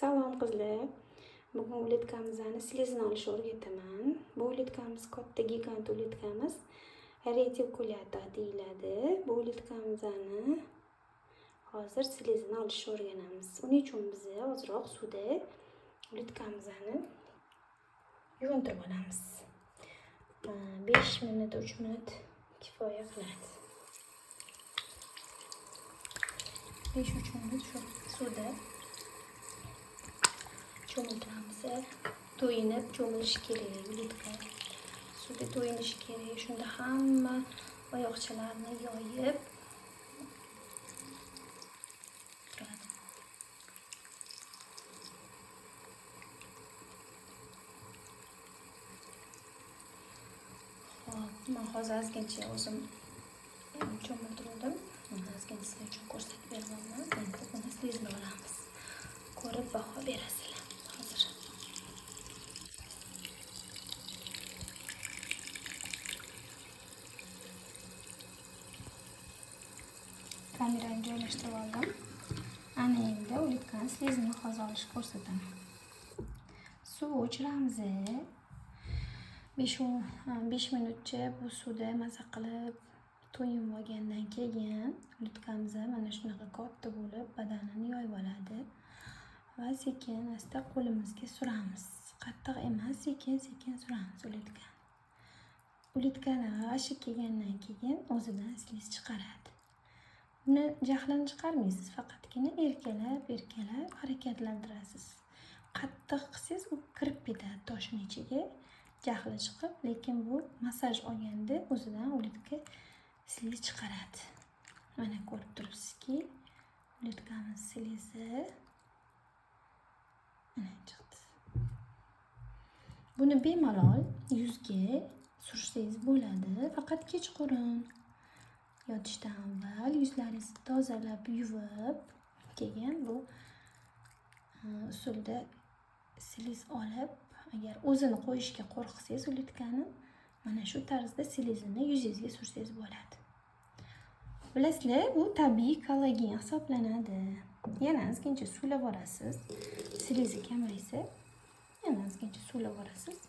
Salom qizlar. Bugun uletkamizni slizini olishni o'rgataman. Bu uletkamiz katta gigant uletkamiz. Retikulyator deyiladi. Bu uletkamizni hozir slizini olishni o'rganamiz. Uning uchun biz ozroq suvda uletkamizni yuvintirib olamiz. 5 minut, 3 minut kifoya qiladi. 5-3 minut shu suvda cho'miltiramiz. To'yinib cho'milishi kerak uletka. Suvda to'yinishi kerak. Shunda hamma oyoqchalarni yoyib turadi. Hop, men hozir ozgincha o'zim cho'miltirdim. Ozgincha sizlar uchun ko'rsatib beraman. Endi buni slizini olamiz. Ko'rib baho berasizlar. Hozir kamerani joylashtirib oldim. Ana endi uletkani slizini hozir olishni ko'rsataman. Suv o'chiramiz. 5 minutcha bu suvda maza qilib to'yinib olgandan keyin uletkamiz mana shunaqa katta bo'lib badanini yoyib oladi. Va sekin asta qo'limizga suramiz. Qattiq emas, sekin-sekin suramiz uletkani. Uletkani g'ashi kelgandan keyin o'zidan sliz chiqaradi. Buni jahlini chiqarmaysiz, faqatgina erkalab harakatlantirasiz. Qattiq qilsangiz u kirib ketadi toshning ichiga, jahli chiqib, lekin bu massaj olganda o'zidan uletka sliz chiqaradi. Mana ko'rib turibsizki, uletkamiz slizi mana chiqdi. Buni bemalol yuzga sursangiz bo'ladi, faqat kechqurun yotishdan avval yuzlaringizni tozalab yuvib, keyin bu usulda sliz olib, agar o'zini qo'yishga qo'rqsangiz uletkani, mana shu tarzda slizini yuzingizga sursangiz bo'ladi. Bilasizlar, bu tabiiy kollagen hisoblanadi. Yana ozgincha suvlab olasiz. Slizi kamaysa, yana ozgincha suvlab olasiz.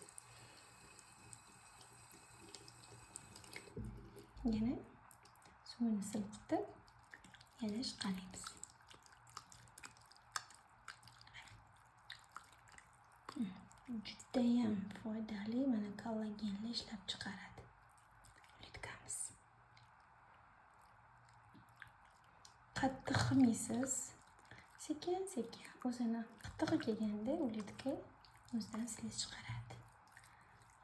Yana suvini silqitib, yana ishqalaymiz. Judayam foydali, mana kollagenni ishlab chiqaradi uletkamiz. Qattiq qilmaysiz, sekin-sekin o'zini qattiq kelganda uletka o'zidan sliz chiqaradi.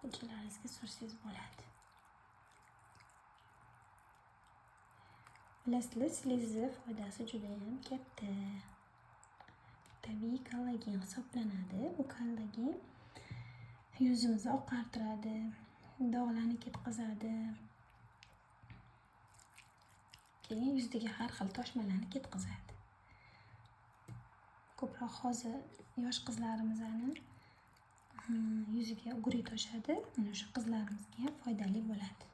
Qo'llaringizga sursangiz bo'ladi. Bilasizlar, slizni foydasi juda ham katta. Tabiiy kollagen hisoblanadi. Bu kollagen yuzimizni oqartiradi, dog'larni ketkazadi. Keyin yuzdagi har xil toshmalarni ketkazadi. Ko'proq hozir yosh qizlarimizning yuziga guri toshadi. Mana shu qizlarimizga ham foydali bo'ladi.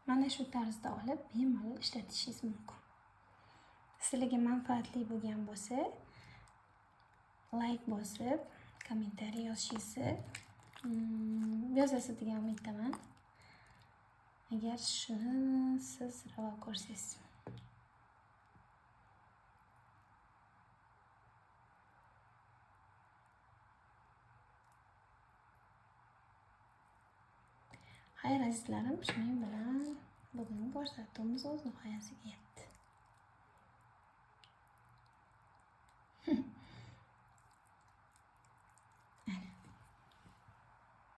Mana shu tarzda olib bemalol ishlatishingiz mumkin. Sizlarga manfaatli bo'lgan bo'lsa, like bosib, kommentariy yozasiz degan umiddaman. Agar shuni siz ravo ko'rsangiz. Xayr azizlarim, shuning bilan bugungi ko'rsatuvimiz o'z nihoyasiga yetdi.